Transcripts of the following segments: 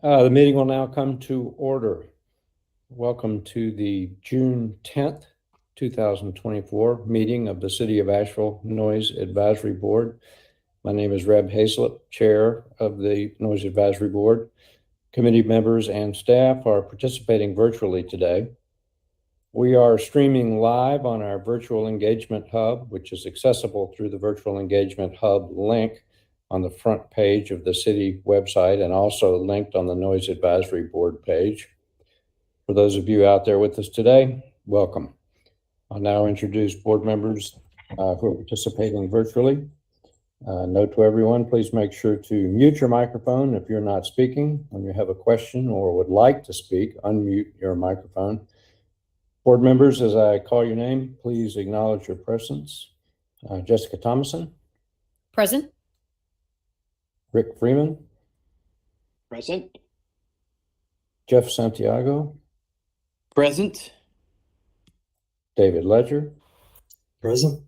The meeting will now come to order. Welcome to the June 10th, 2024 meeting of the City of Asheville Noise Advisory Board. My name is Reb Hazlett, Chair of the Noise Advisory Board. Committee members and staff are participating virtually today. We are streaming live on our Virtual Engagement Hub, which is accessible through the Virtual Engagement Hub link on the front page of the city website and also linked on the Noise Advisory Board page. For those of you out there with us today, welcome. I'll now introduce board members who are participating virtually. Note to everyone, please make sure to mute your microphone if you're not speaking. When you have a question or would like to speak, unmute your microphone. Board members, as I call your name, please acknowledge your presence. Jessica Thomason. Present. Rick Freeman. Present. Jeff Santiago. Present. David Ledger. Present.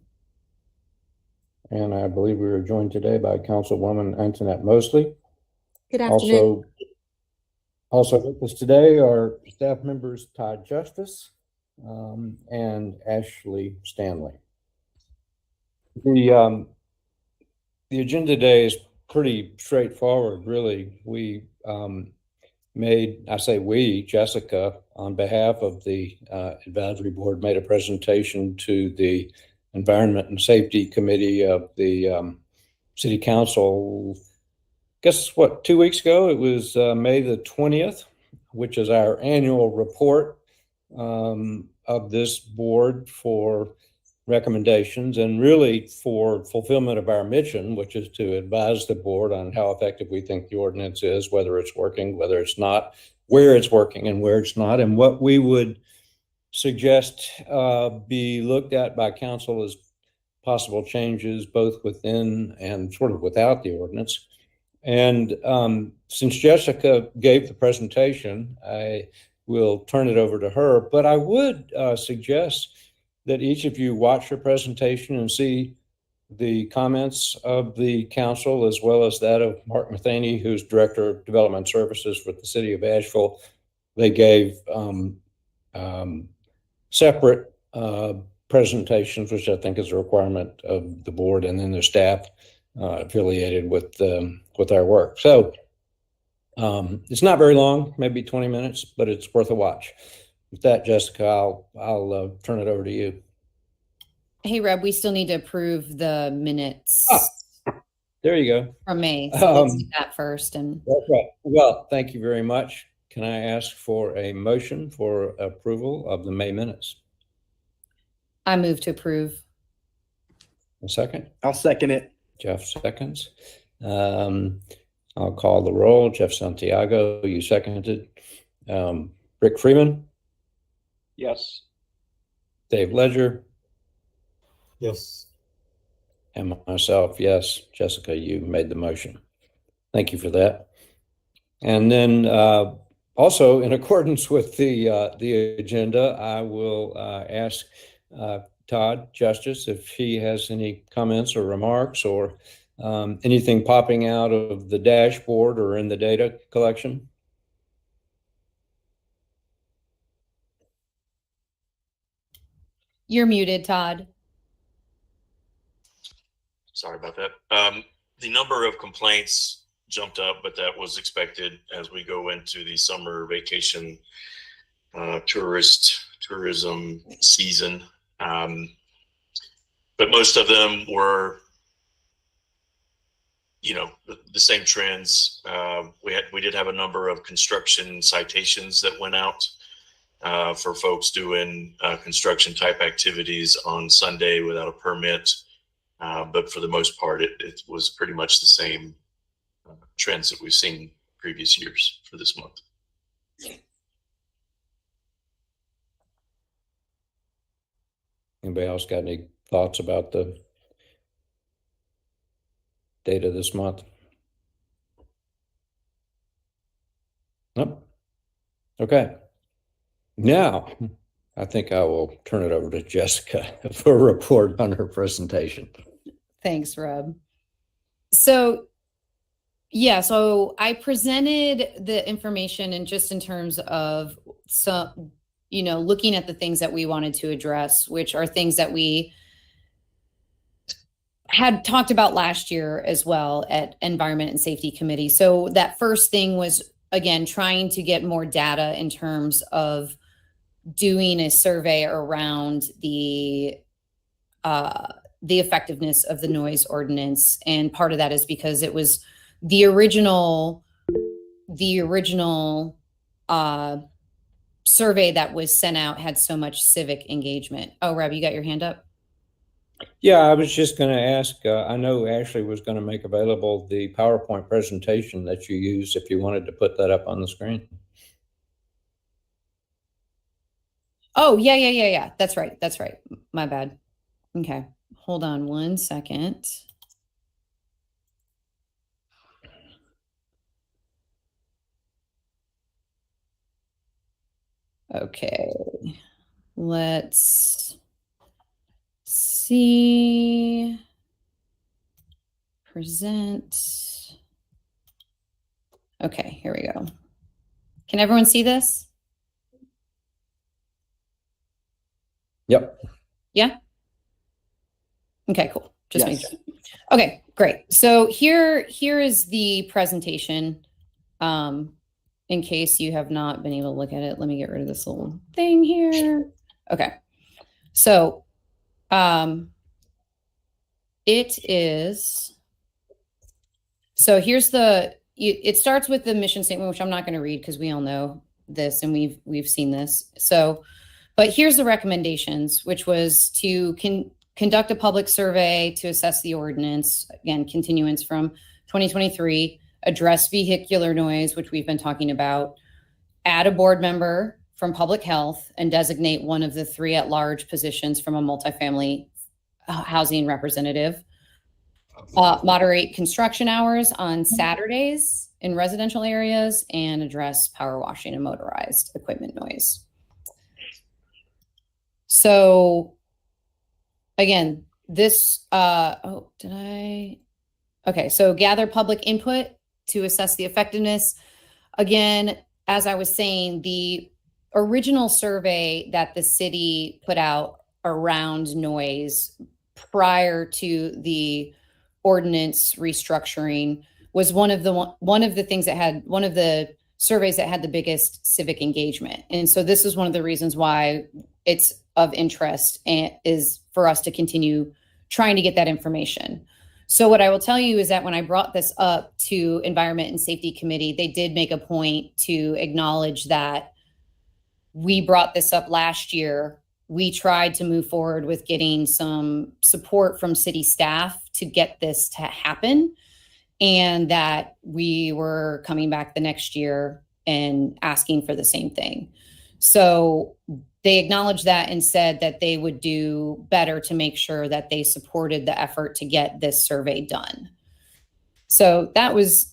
And I believe we are joined today by Councilwoman Antoinette Mosley. Good afternoon. Also with us today are staff members Todd Justice and Ashley Stanley. The agenda today is pretty straightforward, really. We Jessica, on behalf of the advisory board, made a presentation to the Environment and Safety Committee of the City Council. Guess what, 2 weeks ago? It was May the 20th, which is our annual report of this board for recommendations and really for fulfillment of our mission, which is to advise the board on how effective we think the ordinance is, whether it's working, whether it's not, where it's working and where it's not, and what we would suggest be looked at by council as possible changes both within and sort of without the ordinance. And since Jessica gave the presentation, I will turn it over to her, but I would suggest that each of you watch her presentation and see the comments of the council as well as that of Mark Matheny, who's Director of Development Services for the City of Asheville. They gave separate presentations, which I think is a requirement of the board and then the staff affiliated with our work. So it's not very long, maybe 20 minutes, but it's worth a watch. With that, Jessica, I'll turn it over to you. Hey, Reb, we still need to approve the minutes. There you go. From May. So let's do that first. That's right. Well, thank you very much. Can I ask for a motion for approval of the May minutes? I move to approve. A second? I'll second it. Jeff seconds. I'll call the roll. Jeff Santiago, you seconded. Rick Freeman? Yes. Dave Ledger? Yes. And myself, yes. Jessica, you made the motion. Thank you for that. And then also, in accordance with the agenda, I will ask Todd Justice if he has any comments or remarks or anything popping out of the dashboard or in the data collection. You're muted, Todd. Sorry about that. The number of complaints jumped up, but that was expected as we go into the summer vacation tourism season. But most of them were, the same trends. We did have a number of construction citations that went out for folks doing construction type activities on Sunday without a permit. But for the most part, it was pretty much the same trends that we've seen previous years for this month. Anybody else got any thoughts about the data this month? Nope. Okay. Now, I think I will turn it over to Jessica for a report on her presentation. Thanks, Rob. So Yeah, so I presented the information and just in terms of some, looking at the things that we wanted to address, which are things that we had talked about last year as well at Environment and Safety Committee. So that first thing was, again, trying to get more data in terms of doing a survey around the effectiveness of the noise ordinance. And part of that is because it was the original survey that was sent out had so much civic engagement. Oh, Rob, you got your hand up? Yeah, I was just going to ask, I know Ashley was going to make available the PowerPoint presentation that you used if you wanted to put that up on the screen. Oh, yeah. That's right. My bad. Okay. Hold on 1 second. Okay. Let's see. Present. Okay, here we go. Can everyone see this? Yep. Yeah? Okay, cool. Just make Yes. sure. Okay, great. So here is the presentation. In case you have not been able to look at it, let me get rid of this little thing here. Okay. So it is, so here's it starts with the mission statement, which I'm not going to read because we all know this and we've seen this. So, but here's the recommendations, which was to conduct a public survey to assess the ordinance, again, continuance from 2023, address vehicular noise, which we've been talking about, add a board member from public health, and designate one of the 3 at-large positions from a multifamily housing representative. Moderate construction hours on Saturdays in residential areas, and address power washing and motorized equipment noise. So again, this, okay, so gather public input to assess the effectiveness. Again, as I was saying, the original survey that the city put out around noise prior to the ordinance restructuring was one of the surveys that had the biggest civic engagement. And so this is one of the reasons why it's of interest and is for us to continue trying to get that information. So what I will tell you is that when I brought this up to Environment and Safety Committee, they did make a point to acknowledge that we brought this up last year. We tried to move forward with getting some support from city staff to get this to happen, and that we were coming back the next year and asking for the same thing. So they acknowledged that and said that they would do better to make sure that they supported the effort to get this survey done. So that was,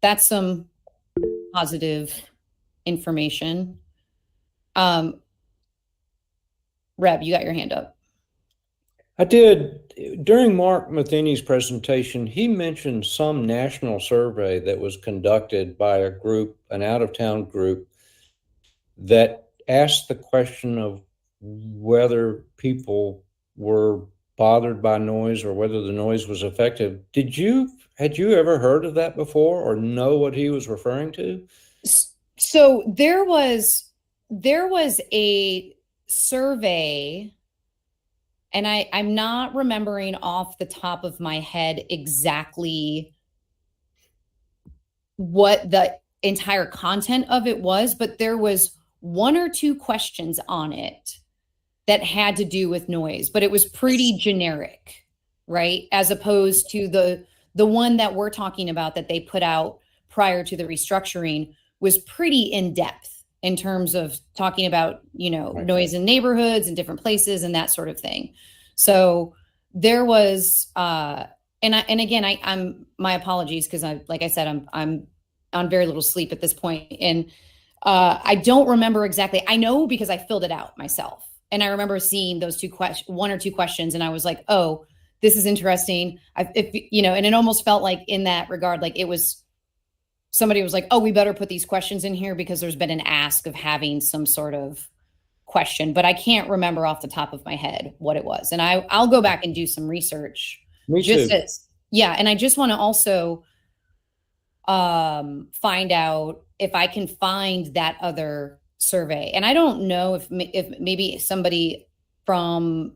that's some positive information. Reb, you got your hand up. I did. During Mark Matheny's presentation, he mentioned some national survey that was conducted by a group, an out-of-town group, that asked the question of whether people were bothered by noise or whether the noise was effective. Had you ever heard of that before or know what he was referring to? So there was a survey, and I'm not remembering off the top of my head exactly what the entire content of it was, but there was 1 or 2 questions on it that had to do with noise, but it was pretty generic, right? As opposed to the one that we're talking about that they put out prior to the restructuring was pretty in depth in terms of talking about, noise in neighborhoods and different places and that sort of thing. So there was, and again, I'm my apologies, because like I said, I'm on very little sleep at this point, and I don't remember exactly. I know because I filled it out myself, and I remember seeing those 1 or 2 questions, and I was like, oh, this is interesting. If you know, and it almost felt like in that regard, like it was somebody was like, oh, we better put these questions in here because there's been an ask of having some sort of question, but I can't remember off the top of my head what it was. And I'll go back and do some research. Me just too. as, yeah. And I just want to also find out if I can find that other survey. And I don't know if maybe somebody from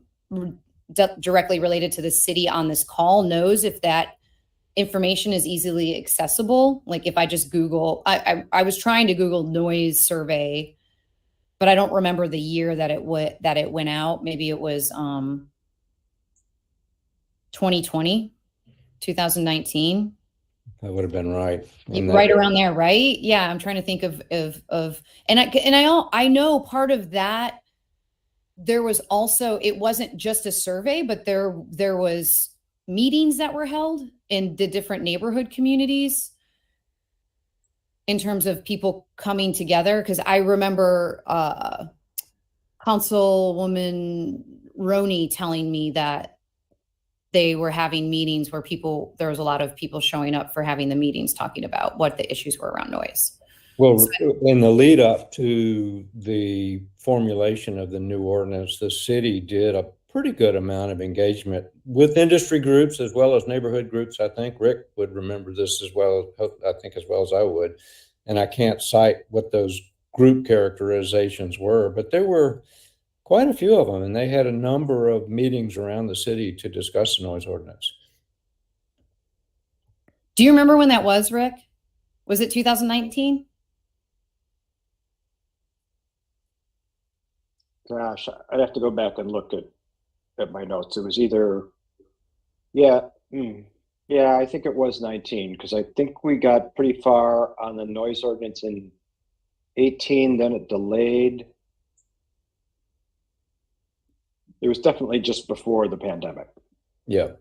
directly related to the city on this call knows if that information is easily accessible. Like if I just Google, I was trying to Google noise survey, but I don't remember the year that it went out. Maybe it was 2020, 2019. That would have been right. Right around there, right? Yeah, I'm trying to think of and I know part of that. There was also, it wasn't just a survey, but there was meetings that were held in the different neighborhood communities in terms of people coming together. Because I remember Councilwoman Roney telling me that they were having meetings where there was a lot of people showing up for having the meetings talking about what the issues were around noise. Well, in the lead up to the formulation of the new ordinance, the city did a pretty good amount of engagement with industry groups as well as neighborhood groups. I think Rick would remember this as well, I think as well as I would. And I can't cite what those group characterizations were, but there were quite a few of them, and they had a number of meetings around the city to discuss the noise ordinance. Do you remember when that was, Rick? Was it 2019? Gosh, I'd have to go back and look at my notes. It was either, yeah, I think it was 19, because I think we got pretty far on the noise ordinance in 18, then it delayed. It was definitely just before the pandemic. Yeah.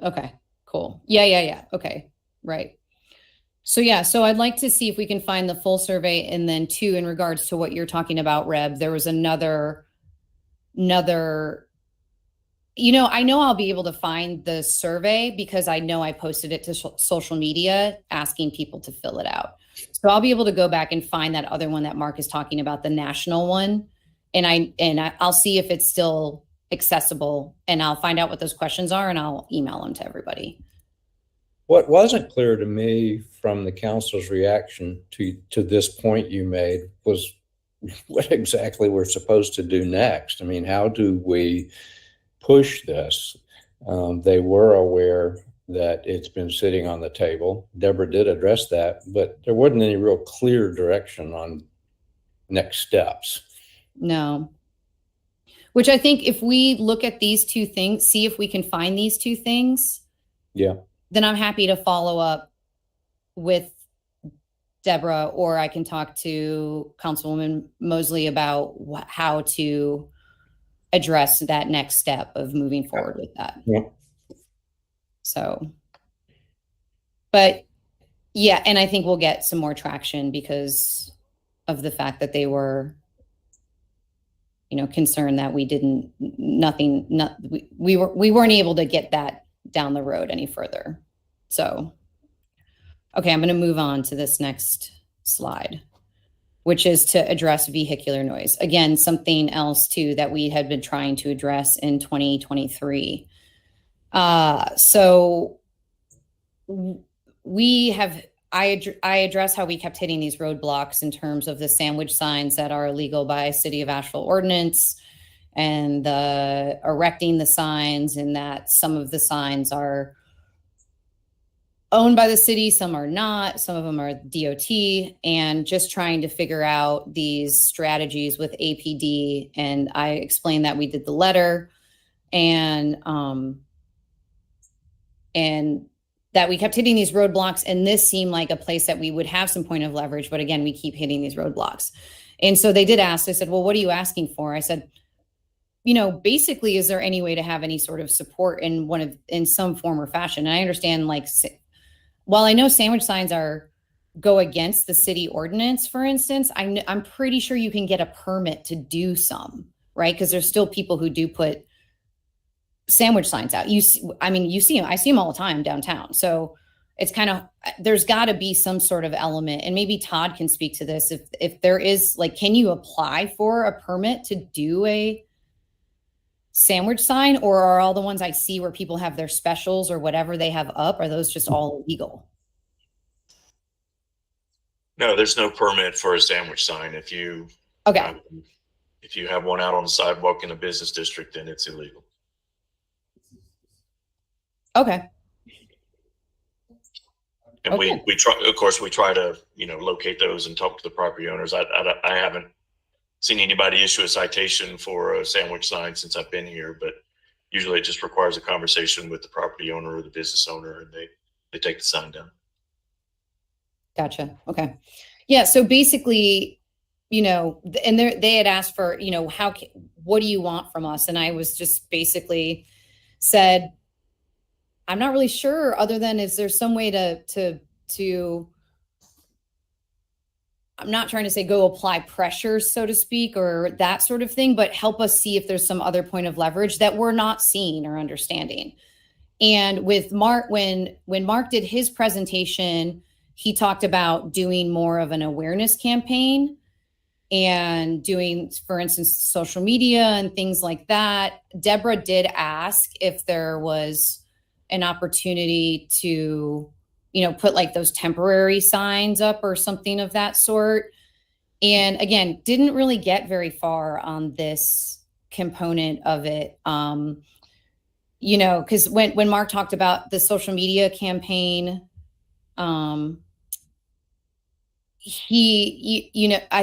Okay, cool. Yeah. Okay, right. So yeah, so I'd like to see if we can find the full survey. And then two, in regards to what you're talking about, Reb, there was another, I know I'll be able to find the survey because I know I posted it to social media asking people to fill it out. So I'll be able to go back and find that other one that Mark is talking about, the national one. And I'll see if it's still accessible, and I'll find out what those questions are, and I'll email them to everybody. What wasn't clear to me from the council's reaction to this point you made was what exactly we're supposed to do next. I mean, how do we push this? They were aware that it's been sitting on the table. Deborah did address that, but there wasn't any real clear direction on next steps. No. Which I think if we look at these two things, see if we can find these two things. Yeah. Then I'm happy to follow up with Deborah, or I can talk to Councilwoman Mosley about how to address that next step of moving forward with that. Yeah. So, but yeah, and I think we'll get some more traction because of the fact that they were, concerned that we weren't able to get that down the road any further. So, okay, I'm going to move on to this next slide, which is to address vehicular noise. Again, something else too that we had been trying to address in 2023. So I address how we kept hitting these roadblocks in terms of the sandwich signs that are illegal by City of Asheville ordinance, and the erecting the signs, and that some of the signs are owned by the city, some are not, some of them are DOT, and just trying to figure out these strategies with APD. And I explained that we did the letter, and that we kept hitting these roadblocks, and this seemed like a place that we would have some point of leverage. But again, we keep hitting these roadblocks. And so they did ask, they said, well, what are you asking for? I said, basically, is there any way to have any sort of support in some form or fashion? And I understand, while I know sandwich signs go against the city ordinance, for instance, I'm pretty sure you can get a permit to do some, right? Because there's still people who do put sandwich signs out. You see, I mean, you see them, I see them all the time downtown. So it's kind of, there's got to be some sort of element, and maybe Todd can speak to this. If there is, like, can you apply for a permit to do a sandwich sign, or are all the ones I see where people have their specials or whatever they have up, are those just all illegal? No, there's no permit for a sandwich sign. If you Okay. if you have one out on the sidewalk in a business district, then it's illegal. Okay. And Okay. we try, of course, we try to, locate those and talk to the property owners. I haven't seen anybody issue a citation for a sandwich sign since I've been here, but usually it just requires a conversation with the property owner or the business owner, and they take the sign down. Gotcha. Okay. Yeah. So basically, and they had asked for, what do you want from us? And I was just basically said, I'm not really sure, other than, is there some way to I'm not trying to say go apply pressure, so to speak, or that sort of thing, but help us see if there's some other point of leverage that we're not seeing or understanding. And with Mark, when Mark did his presentation, he talked about doing more of an awareness campaign and doing, for instance, social media and things like that. Deborah did ask if there was an opportunity to, put like those temporary signs up or something of that sort. And again, didn't really get very far on this component of it. Because when Mark talked about the social media campaign, I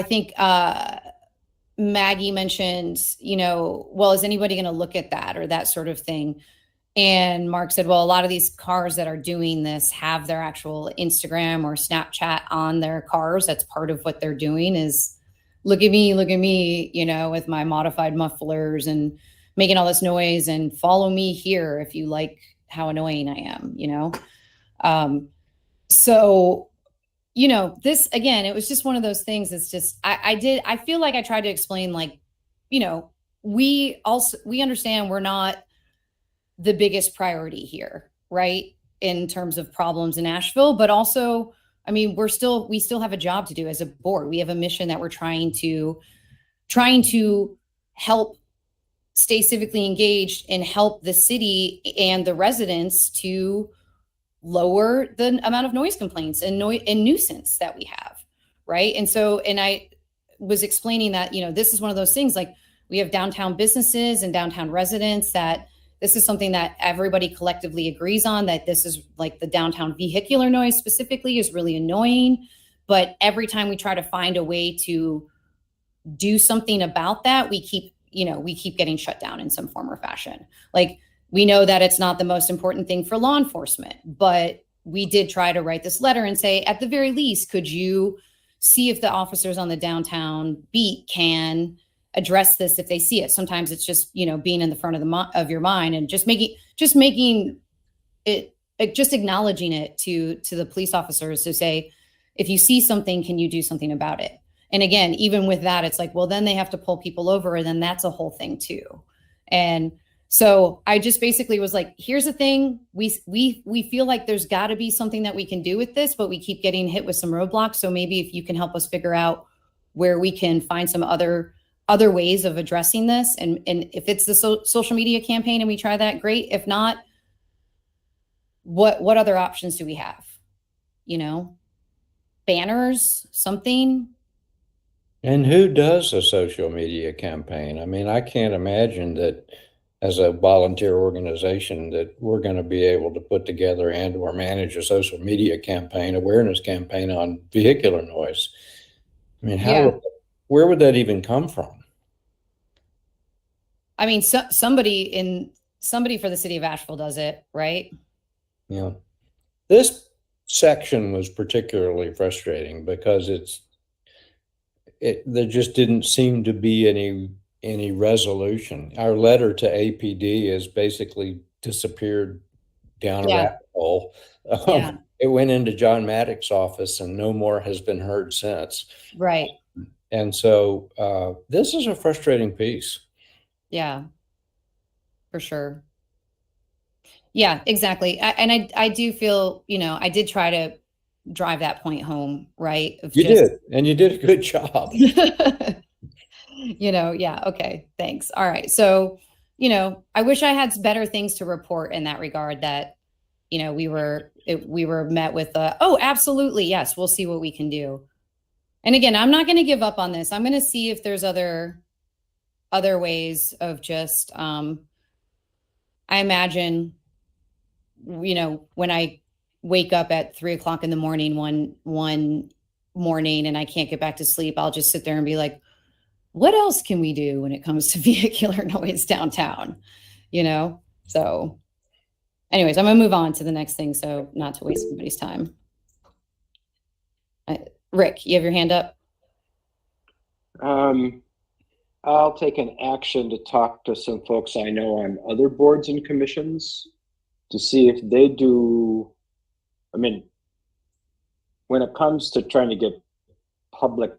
think Maggie mentioned, well, is anybody going to look at that or that sort of thing? And Mark said, well, a lot of these cars that are doing this have their actual Instagram or Snapchat on their cars. That's part of what they're doing, is look at me, with my modified mufflers and making all this noise, and follow me here if you like how annoying I am, So, this, again, it was just one of those things. It's just, I feel like I tried to explain, like, we understand we're not the biggest priority here, right, in terms of problems in Asheville, but also, I mean, we still have a job to do as a board. We have a mission that we're trying to help stay civically engaged and help the city and the residents to lower the amount of noise complaints and nuisance that we have, right? And so, and I was explaining that, this is one of those things, like, we have downtown businesses and downtown residents, that this is something that everybody collectively agrees on, that this is, like, the downtown vehicular noise specifically is really annoying. But every time we try to find a way to do something about that, we keep getting shut down in some form or fashion. Like, we know that it's not the most important thing for law enforcement, but we did try to write this letter and say, at the very least, could you see if the officers on the downtown beat can address this if they see it? Sometimes it's just, being in the front of your mind and just making it, just acknowledging it to the police officers to say, if you see something, can you do something about it? And again, even with that, it's like, well, then they have to pull people over, and then that's a whole thing too. And so I just basically was like, here's the thing. We feel like there's got to be something that we can do with this, but we keep getting hit with some roadblocks. So maybe if you can help us figure out where we can find some other ways of addressing this. And if it's the social media campaign and we try that, great. If not, what other options do we have? Banners, something. And who does a social media campaign? I mean, I can't imagine that as a volunteer organization that we're going to be able to put together and or manage a social media campaign, awareness campaign on vehicular noise. I mean, where would that even come from? I mean, somebody for the city of Asheville does it, right? Yeah. This section was particularly frustrating because there just didn't seem to be any resolution. Our letter to APD has basically disappeared down a rabbit hole. It went into John Maddox's office and no more has been heard since. Right. And so this is a frustrating piece. Yeah, for sure. Yeah, exactly. I do feel, I did try to drive that point home, right? Of You just, did, and you did a good job. yeah, okay, thanks. All right. So, I wish I had better things to report in that regard that, we were met with oh, absolutely. Yes. We'll see what we can do. And again, I'm not going to give up on this. I'm going to see if there's other ways of just, I imagine, when I wake up at 3:00 in the morning, one morning and I can't get back to sleep, I'll just sit there and be like, what else can we do when it comes to vehicular noise downtown? So anyways, I'm gonna move on to the next thing. So not to waste somebody's time. Rick, you have your hand up. I'll take an action to talk to some folks I know on other boards and commissions to see if they do. I mean, when it comes to trying to get public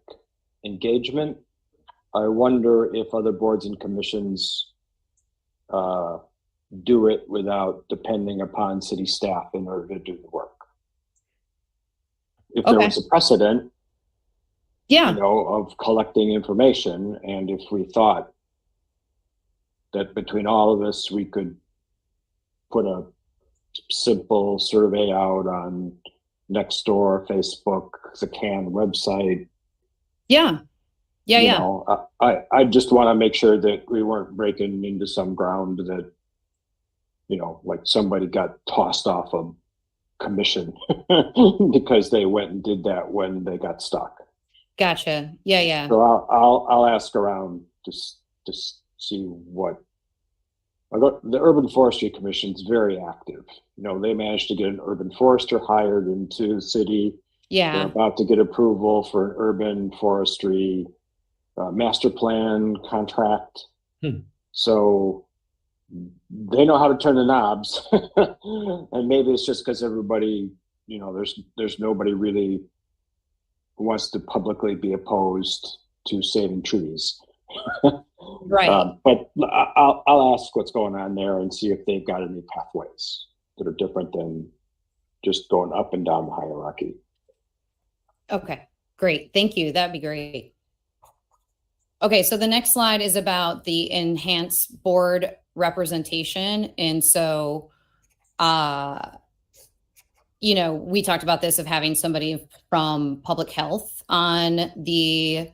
engagement, I wonder if other boards and commissions do it without depending upon city staff in order to do the work. If there Okay. was a precedent, Yeah. of collecting information, and if we thought that between all of us, we could put a simple survey out on Nextdoor, Facebook, the CAN website. Yeah. Yeah. I just want to make sure that we weren't breaking into some ground that, like somebody got tossed off a commission because they went and did that when they got stuck. Gotcha. Yeah. So I'll ask around to see what. The Urban Forestry Commission is very active. They managed to get an urban forester hired into the city. They're Yeah. about to get approval for an urban forestry master plan contract. So they know how to turn the knobs. And maybe it's just because everybody, there's nobody really who wants to publicly be opposed to saving trees. Right. But I'll ask what's going on there and see if they've got any pathways that are different than just going up and down the hierarchy. Okay, great. Thank you. That'd be great. Okay, so the next slide is about the enhanced board representation. And so, we talked about this of having somebody from public health on the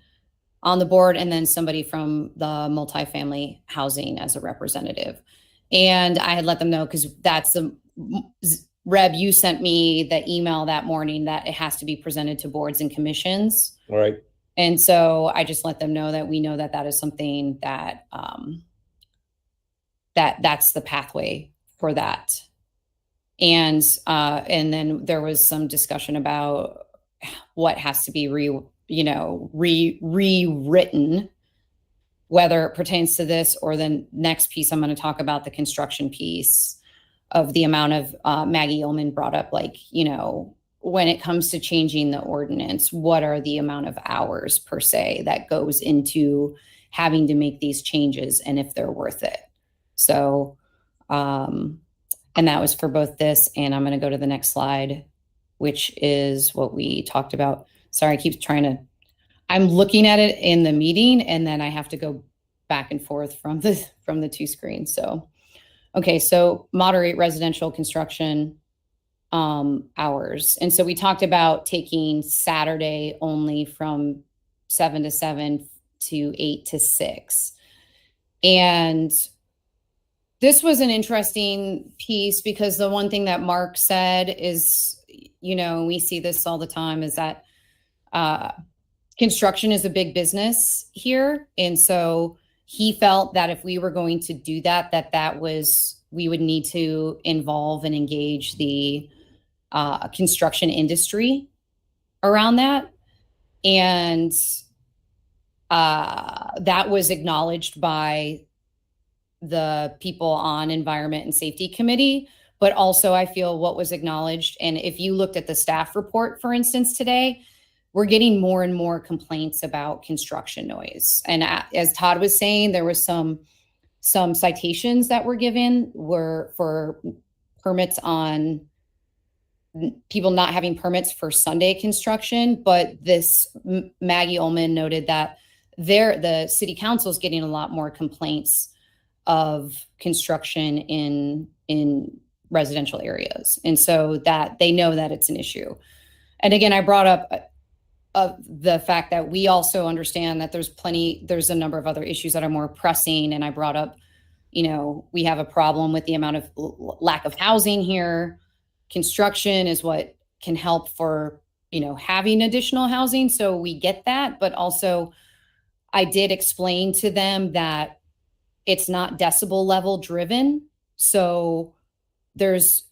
board, and then somebody from the multifamily housing as a representative. And I had let them know, because that's Reb, you sent me the email that morning that it has to be presented to boards and commissions. All right. And so I just let them know that we know that is something that that's the pathway for that. And then there was some discussion about what has to be rewritten, whether it pertains to this or the next piece. I'm going to talk about the construction piece of the amount of Maggie Ullman brought up, when it comes to changing the ordinance, what are the amount of hours per se that goes into having to make these changes, and if they're worth it. So, and that was for both this, and I'm going to go to the next slide, which is what we talked about. Sorry, I keep I'm looking at it in the meeting, and then I have to go back and forth from the two screens. So, okay, so moderate residential construction hours. And so we talked about taking Saturday only from 7 to 7 to 8 to 6. And this was an interesting piece, because the one thing that Mark said is, we see this all the time, is that construction is a big business here. And so he felt that if we were going to do we would need to involve and engage the construction industry around that. And that was acknowledged by the people on Environment and Safety Committee. But also, I feel what was acknowledged, and if you looked at the staff report, for instance, today, we're getting more and more complaints about construction noise. And as Todd was saying, there was some citations that were given were for permits on people not having permits for Sunday construction, but Maggie Ullman noted that the city council is getting a lot more complaints of construction in residential areas. And so that they know that it's an issue. And again, I brought up the fact that we also understand that there's a number of other issues that are more pressing. And I brought up, we have a problem with the amount of lack of housing here. Construction is what can help for, having additional housing. So we get that, but also I did explain to them that it's not decibel level driven. So there's,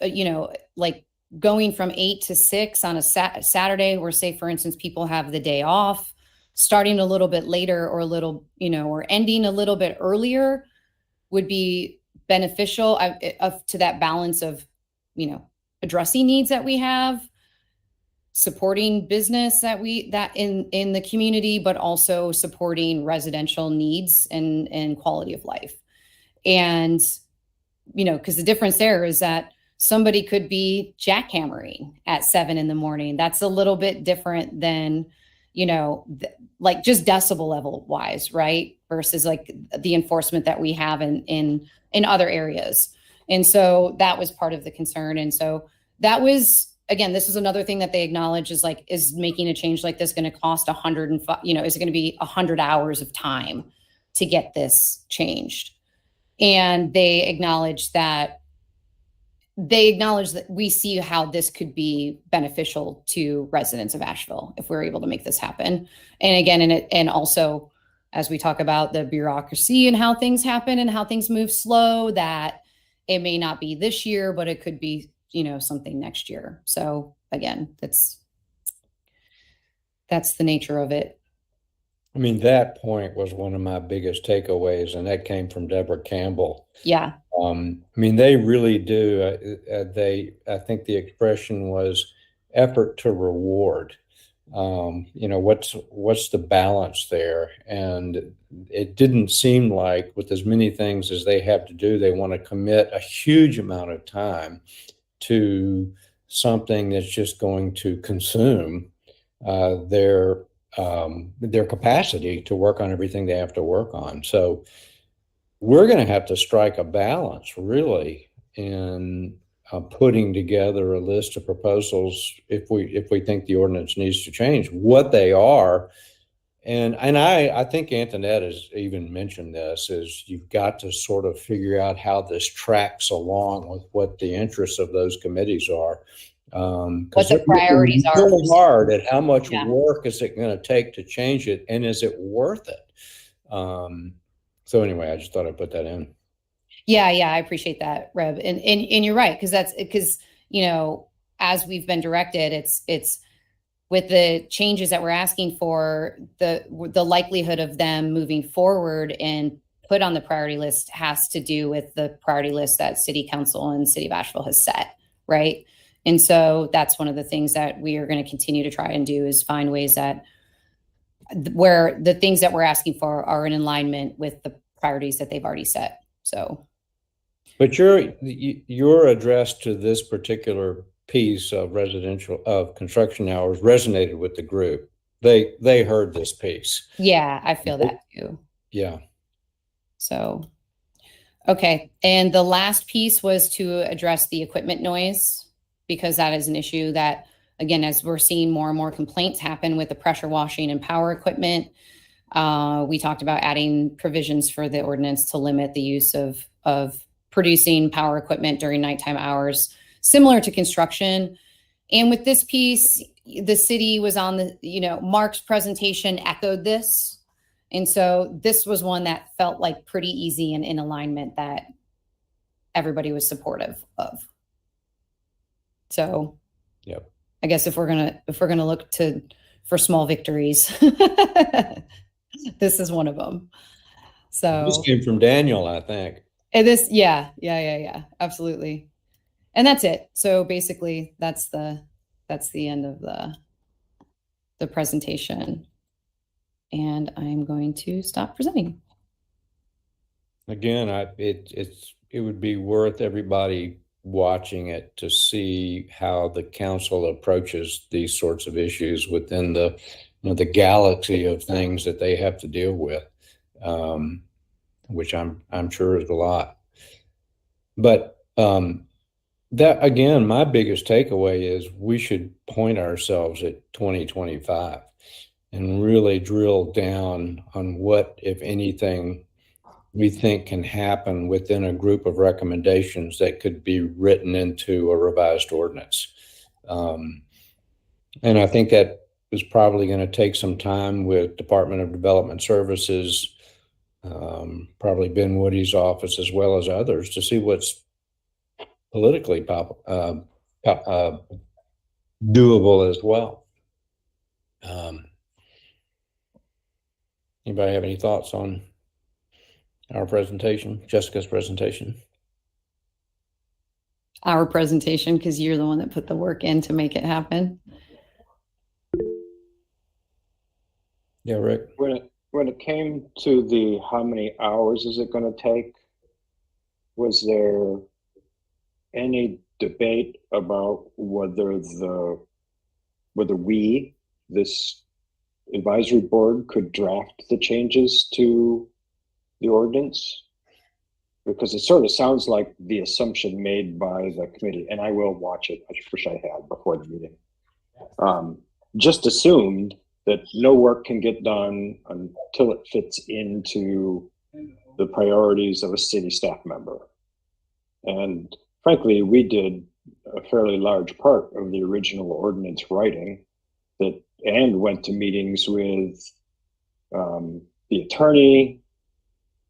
like going from 8 to 6 on a Saturday, where say, for instance, people have the day off, starting a little bit later or or ending a little bit earlier would be beneficial to that balance of, addressing needs that we have, supporting business that in the community, but also supporting residential needs and quality of life. And, because the difference there is that somebody could be jackhammering at 7 a.m. That's a little bit different than, like just decibel level wise, right? Versus like the enforcement that we have in other areas. And so that was part of the concern. And so that was, again, this is another thing that they acknowledge is making a change like this going to cost 105, is it going to be 100 hours of time to get this changed? And they acknowledge that we see how this could be beneficial to residents of Asheville if we're able to make this happen. And again, and also as we talk about the bureaucracy and how things happen and how things move slow, that it may not be this year, but it could be, something next year. So again, that's the nature of it. I mean, that point was one of my biggest takeaways, and that came from Deborah Campbell. Yeah. I mean, they really do. I think the expression was effort to reward. What's the balance there? And it didn't seem like with as many things as they have to do, they want to commit a huge amount of time to something that's just going to consume their capacity to work on everything they have to work on. So we're going to have to strike a balance really in putting together a list of proposals if we think the ordinance needs to change, what they are. And I think Antoinette has even mentioned this, is you've got to sort of figure out how this tracks along with what the interests of those committees are. What the priorities are. Really hard at how much work is it going to take to change it, and is it worth it? So anyway, I just thought I'd put that in. Yeah, I appreciate that, Reb, and you're right, because as we've been directed, it's with the changes that we're asking for, the likelihood of them moving forward and put on the priority list has to do with the priority list that City Council and City of Asheville has set, right? And so that's one of the things that we are going to continue to try and do, is find ways that where the things that we're asking for are in alignment with the priorities that they've already set. So, but your address to this particular piece of construction hours resonated with the group. They heard this piece. Yeah, I feel that too. Yeah. So, okay. And the last piece was to address the equipment noise, because that is an issue that, again, as we're seeing more and more complaints happen with the pressure washing and power equipment, we talked about adding provisions for the ordinance to limit the use of producing power equipment during nighttime hours, similar to construction. And with this piece, the city was on Mark's presentation echoed this. And so this was one that felt like pretty easy and in alignment that everybody was supportive of. So, yep. I guess if we're gonna look for small victories, this is one of them. So this came from Daniel, I think. And this, yeah, absolutely. And that's it. So basically, that's the end of the presentation. And I'm going to stop presenting. Again, it would be worth everybody watching it to see how the council approaches these sorts of issues within the, the galaxy of things that they have to deal with, which I'm sure is a lot. But that, again, my biggest takeaway is we should point ourselves at 2025 and really drill down on what, if anything, we think can happen within a group of recommendations that could be written into a revised ordinance. And I think that is probably going to take some time with Department of Development Services, probably Ben Woody's office, as well as others, to see what's politically doable as well. Anybody have any thoughts on our presentation, Jessica's presentation? Our presentation, because you're the one that put the work in to make it happen. Yeah, Rick. When it came to the how many hours is it going to take, was there any debate about whether we, this advisory board, could draft the changes to the ordinance? Because it sort of sounds like the assumption made by the committee, and I will watch it, I wish I had before the meeting, just assumed that no work can get done until it fits into the priorities of a city staff member. And frankly, we did a fairly large part of the original ordinance writing and went to meetings with the attorney,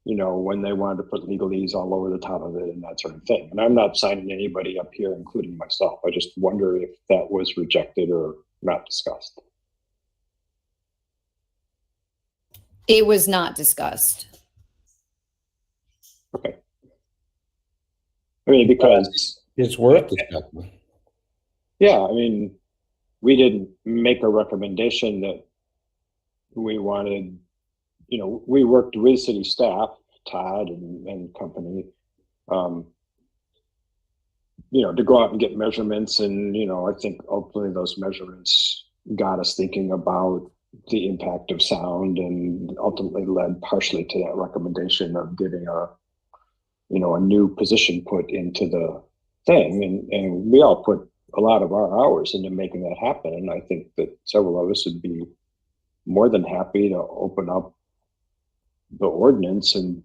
when they wanted to put legalese all over the top of it and that sort of thing. And I'm not signing anybody up here, including myself. I just wonder if that was rejected or not discussed. It was not discussed. Okay. I mean, because it's worth discussing. Yeah, I mean, we didn't make a recommendation that we wanted. We worked with city staff, Todd and company, to go out and get measurements. And, I think ultimately those measurements got us thinking about the impact of sound, and ultimately led partially to that recommendation of getting a new position put into the thing. And we all put a lot of our hours into making that happen. And I think that several of us would be more than happy to open up the ordinance and,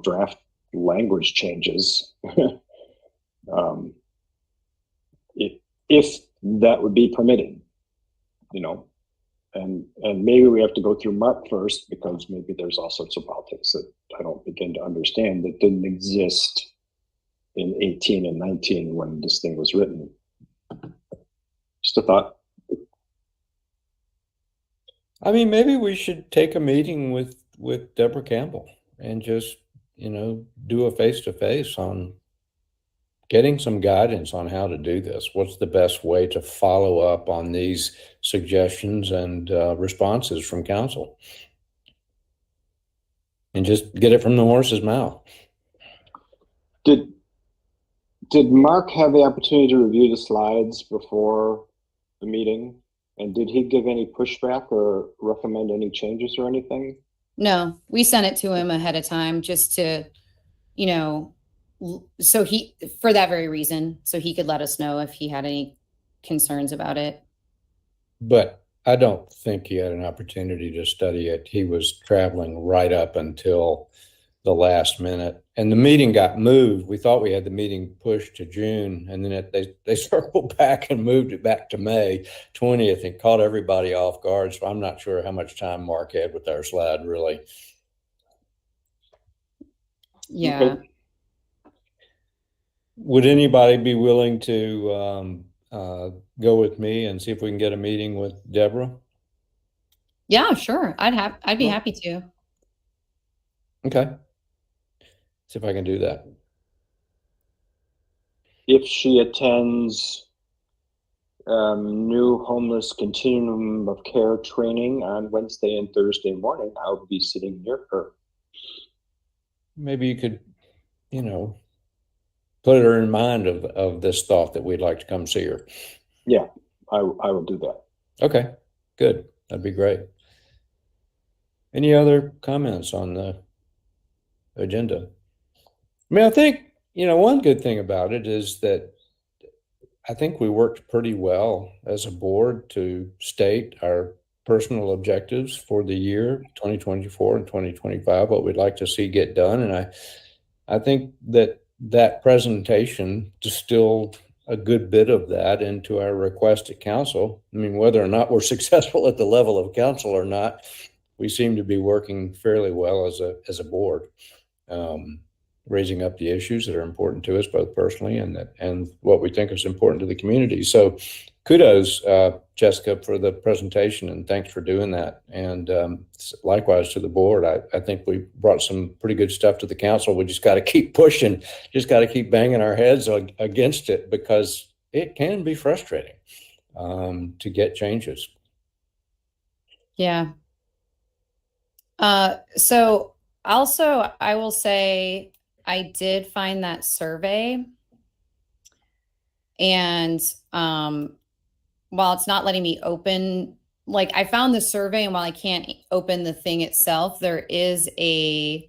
draft language changes. If that would be permitted, and maybe we have to go through Mark first, because maybe there's all sorts of politics that I don't begin to understand that didn't exist in 18 and 19 when this thing was written. Just a thought. I mean, maybe we should take a meeting with Deborah Campbell and just, do a face-to-face on getting some guidance on how to do this. What's the best way to follow up on these suggestions and responses from council? And just get it from the horse's mouth. Did Mark have the opportunity to review the slides before the meeting? And did he give any pushback or recommend any changes or anything? No, we sent it to him ahead of time just to, for that very reason, so he could let us know if he had any concerns about it. But I don't think he had an opportunity to study it. He was traveling right up until the last minute, and the meeting got moved. We thought we had the meeting pushed to June, and then they circled back and moved it back to May 20th and caught everybody off guard. So I'm not sure how much time Mark had with our slide, really. Yeah. Okay. Would anybody be willing to go with me and see if we can get a meeting with Deborah? Yeah, sure. I'd be happy to. Okay. See if I can do that. If she attends new homeless continuum of care training on Wednesday and Thursday morning, I'll be sitting near her. Maybe you could, put her in mind of this thought that we'd like to come see her. Yeah, I will do that. Okay, good. That'd be great. Any other comments on the agenda? I mean, I think, one good thing about it is that I think we worked pretty well as a board to state our personal objectives for the year 2024 and 2025, what we'd like to see get done. And I think that presentation distilled a good bit of that into our request at council. I mean, whether or not we're successful at the level of council or not, we seem to be working fairly well as a board, raising up the issues that are important to us both personally and what we think is important to the community. So kudos, Jessica, for the presentation, and thanks for doing that. And likewise to the board. I think we brought some pretty good stuff to the council. We just got to keep pushing, just got to keep banging our heads against it, because it can be frustrating to get changes. Yeah. So also, I will say I did find that survey, and while it's not letting me open, like, I found the survey, and while I can't open the thing itself, there is a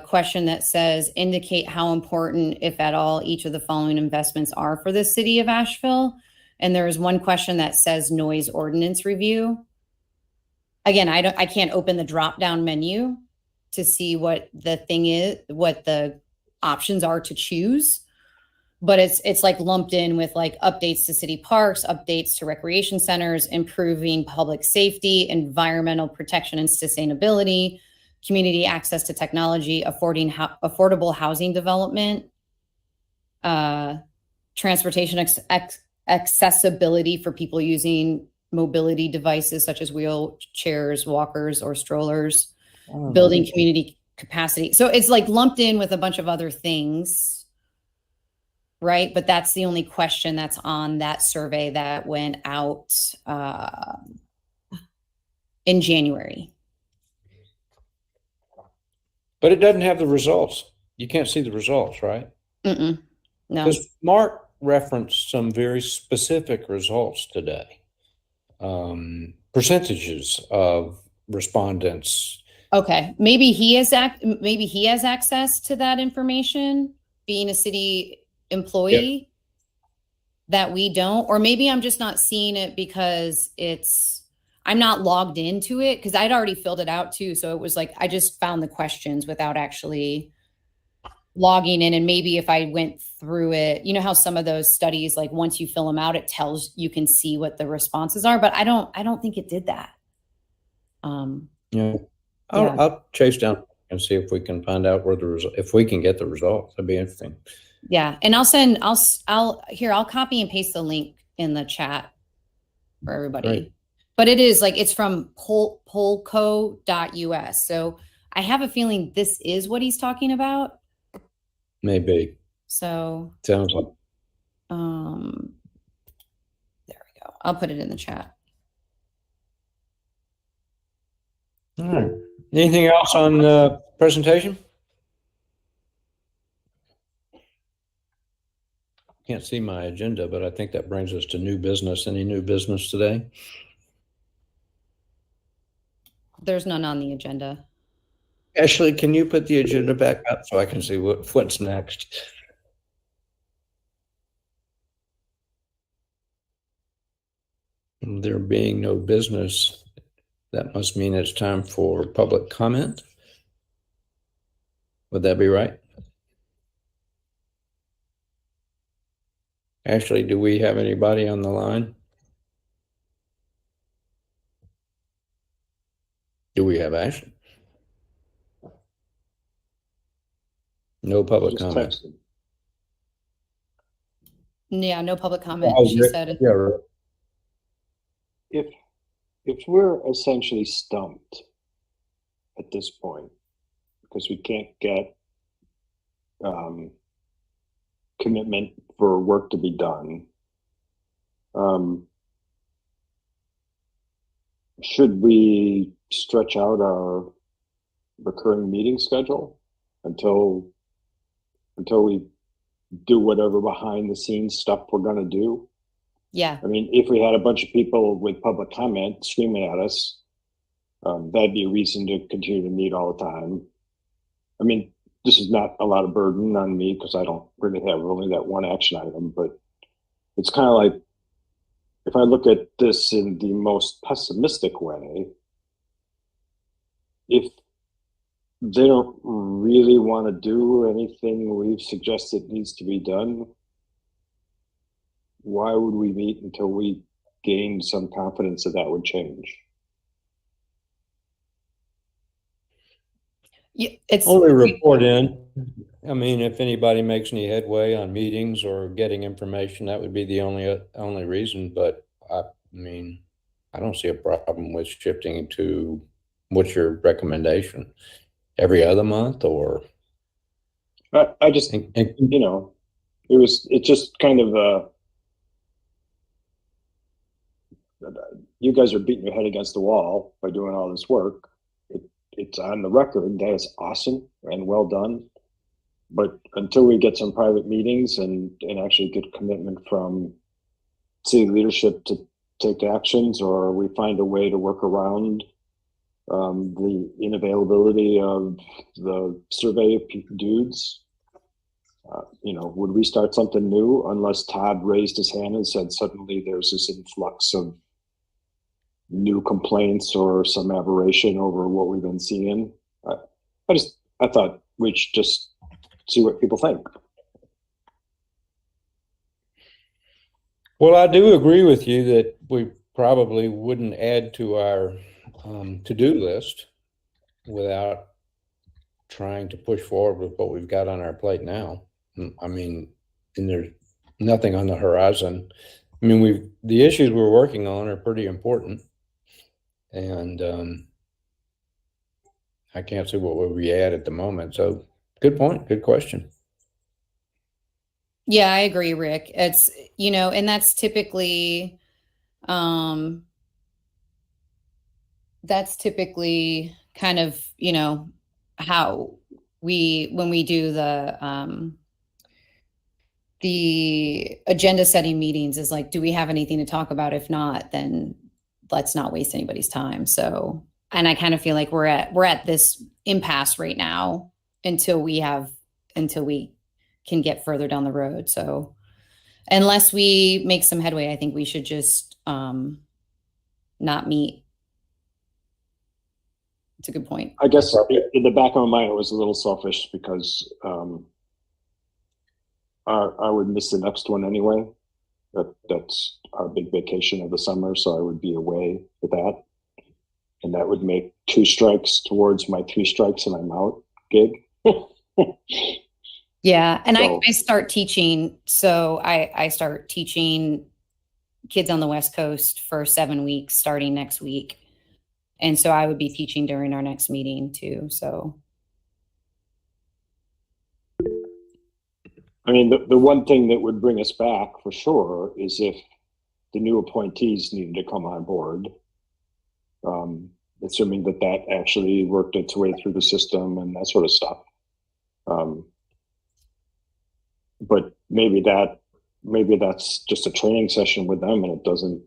question that says, indicate how important, if at all, each of the following investments are for the city of Asheville. And there is one question that says noise ordinance review. Again, I can't open the drop down menu to see what the thing is, what the options are to choose, but it's like lumped in with like updates to city parks, updates to recreation centers, improving public safety, environmental protection and sustainability, community access to technology, affordable housing development, transportation accessibility for people using mobility devices such as wheelchairs, walkers, or strollers, building community capacity. So it's like lumped in with a bunch of other things, right? But that's the only question that's on that survey that went out in January. But it doesn't have the results. You can't see the results, right? No. Because Mark referenced some very specific results today. Percentages of respondents. Okay, maybe he has access to that information, being a city employee, that we don't, or maybe I'm just not seeing it because I'm not logged into it, because I'd already filled it out too. So it was like, I just found the questions without actually logging in. And maybe if I went through it, you know how some of those studies, like once you fill them out, it tells you can see what the responses are, but I don't think it did that. I'll chase down and see if we can find out if we can get the results. That'd be interesting. Yeah. And I'll copy and paste the link in the chat for everybody. Great. But it is like, it's from polco.us. So I have a feeling this is what he's talking about. Maybe. So Sounds like. there we go. I'll put it in the chat. All right. Anything else on the presentation? Can't see my agenda, but I think that brings us to new business. Any new business today? There's none on the agenda. Ashley, can you put the agenda back up so I can see what's next? There being no business, that must mean it's time for public comment. Would that be right? Ashley, do we have anybody on the line? Do we have Ashley? No public Just comment. texted. Yeah, no public comment. Oh, She said. yeah, right. If we're essentially stumped at this point because we can't get commitment for work to be done, should we stretch out our recurring meeting schedule until we do whatever behind the scenes stuff we're going to do. Yeah. I mean, if we had a bunch of people with public comment screaming at us, that'd be a reason to continue to meet all the time. I mean, this is not a lot of burden on me because I don't really have only that one action item, but it's kind of like, if I look at this in the most pessimistic way, if they don't really want to do anything we've suggested needs to be done, why would we meet until we gain some confidence that that would change? Yeah, it's Only report in. I mean, if anybody makes any headway on meetings or getting information, that would be the only reason. But I mean, I don't see a problem with shifting to what's your recommendation? Every other month or? I just, you know, it just kind of, you guys are beating your head against the wall by doing all this work. It's on the record. That is awesome and well done. But until we get some private meetings and actually get commitment from city leadership to take actions, or we find a way to work around the inavailability of the survey dudes, you know, would we start something new unless Todd raised his hand and said suddenly there's this influx of new complaints or some aberration over what we've been seeing? I thought we should just see what people think. Well, I do agree with you that we probably wouldn't add to our to-do list without trying to push forward with what we've got on our plate now. I mean, and there's nothing on the horizon. I mean, the issues we're working on are pretty important, and I can't see what would we add at the moment. So, good point, good question. Yeah, I agree, Rick. It's, you know, and that's typically kind of, you know, how when we do the agenda setting meetings is like, do we have anything to talk about? If not, then let's not waste anybody's time. So, and I kind of feel like we're at this impasse right now until we can get further down the road. So unless we make some headway, I think we should just not meet. It's a good point. I guess in the back of my mind, it was a little selfish because I would miss the next one anyway. That's our big vacation of the summer, so I would be away for that. And that would make 2 strikes towards my 3 strikes and I'm out gig. Yeah. And So- I start teaching. So I start teaching kids on the West Coast for 7 weeks starting next week. And so I would be teaching during our next meeting too. So. I mean, the one thing that would bring us back for sure is if the new appointees needed to come on board, assuming that actually worked its way through the system and that sort of stuff. But maybe that's just a training session with them, and it doesn't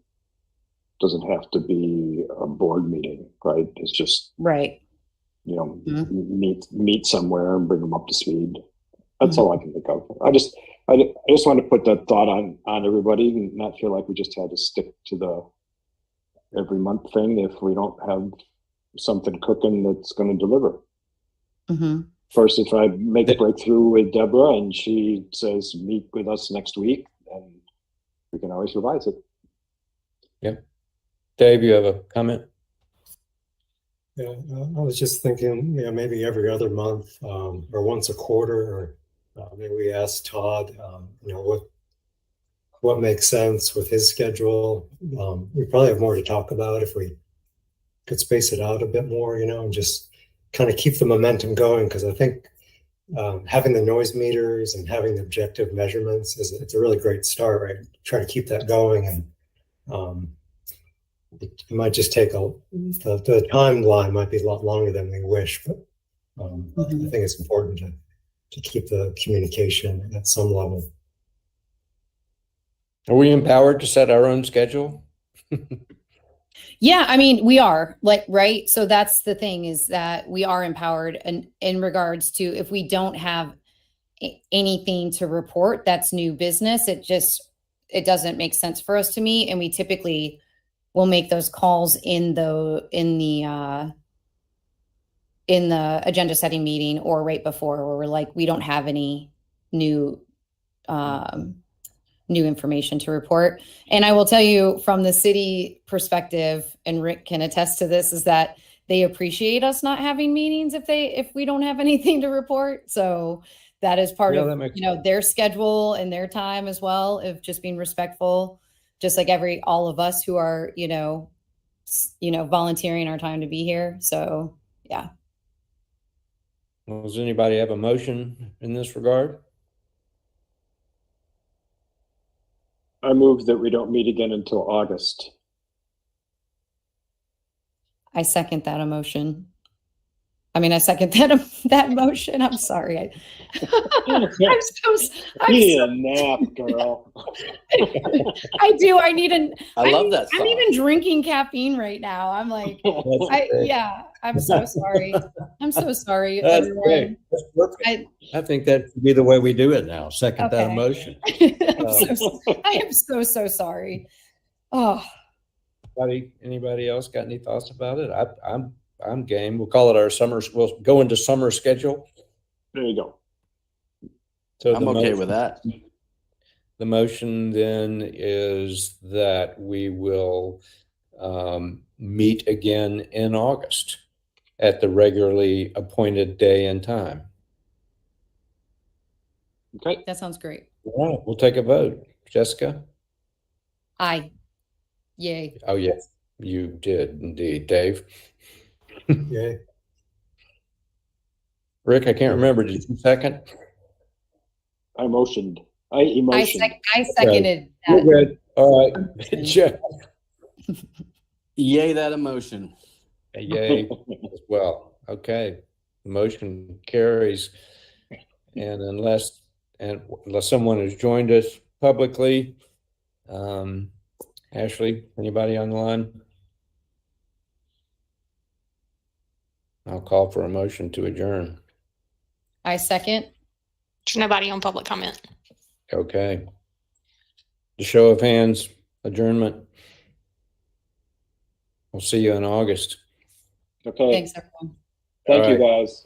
have to be a board meeting, right? It's just, Right. you know, Mm-hmm. meet somewhere and bring them up to speed. That's all I can think of. I just want to put that thought on everybody and not feel like we just had to stick to the every month thing if we don't have something cooking that's going to deliver. Mm-hmm. First, if I make a breakthrough with Deborah and she says, meet with us next week, then we can always revise it. Yep. Dave, you have a comment? Yeah, I was just thinking, yeah, maybe every other month or once a quarter, or maybe we ask Todd, you know, what makes sense with his schedule. We probably have more to talk about if we could space it out a bit more, you know, and just kind of keep the momentum going. Because I think having the noise meters and having the objective measurements it's a really great start, right? Try to keep that going, and it might just take the timeline might be a lot longer than we wish, but I think it's important to to keep the communication at some level. Are we empowered to set our own schedule? Yeah, I mean, we are like, right. So that's the thing, is that we are empowered, and in regards to, if we don't have anything to report that's new business, it doesn't make sense for us to meet. And we typically will make those calls in the agenda setting meeting, or right before, where we're like, we don't have any new information to report. And I will tell you, from the city perspective, and Rick can attest to this, is that they appreciate us not having meetings if we don't have anything to report. So that is part Yeah, of, that makes their schedule and their time as well, of just being respectful, just like all of us who are, volunteering our time to be here. So yeah. Well, does anybody have a motion in this regard? I move that we don't meet again until August. I second that emotion. I second that motion. I'm sorry. I'm Need so a nap, girl. I do. I need an. I love that I'm song. even drinking caffeine right now. I'm like, I'm so sorry. I'm so sorry, That's everyone. great. That's perfect. I think that should be the way we do it now. Second that Okay. emotion. I am so sorry. Oh, Anybody else got any thoughts about it? I'm game. We'll call it our summer. We'll go into summer schedule. There you go. So I'm okay with that. The motion then is that we will meet again in August at the regularly appointed day and time. Okay. that sounds great. All right, we'll take a vote. Jessica? Aye. Yay. Oh, yes, you did indeed. Dave? Yay. Rick, I can't remember. Did you second? I motioned. I emotioned. I seconded You're that. good. All right. Jeff? Yay, that emotion. Yay as well. Okay. The motion carries. And unless someone has joined us publicly, Ashley, anybody on the line? I'll call for a motion to adjourn. I second. There's nobody on public comment. Okay. The show of hands, adjournment. We'll see you in August. Okay. Thanks, everyone. Thank All you, right. guys.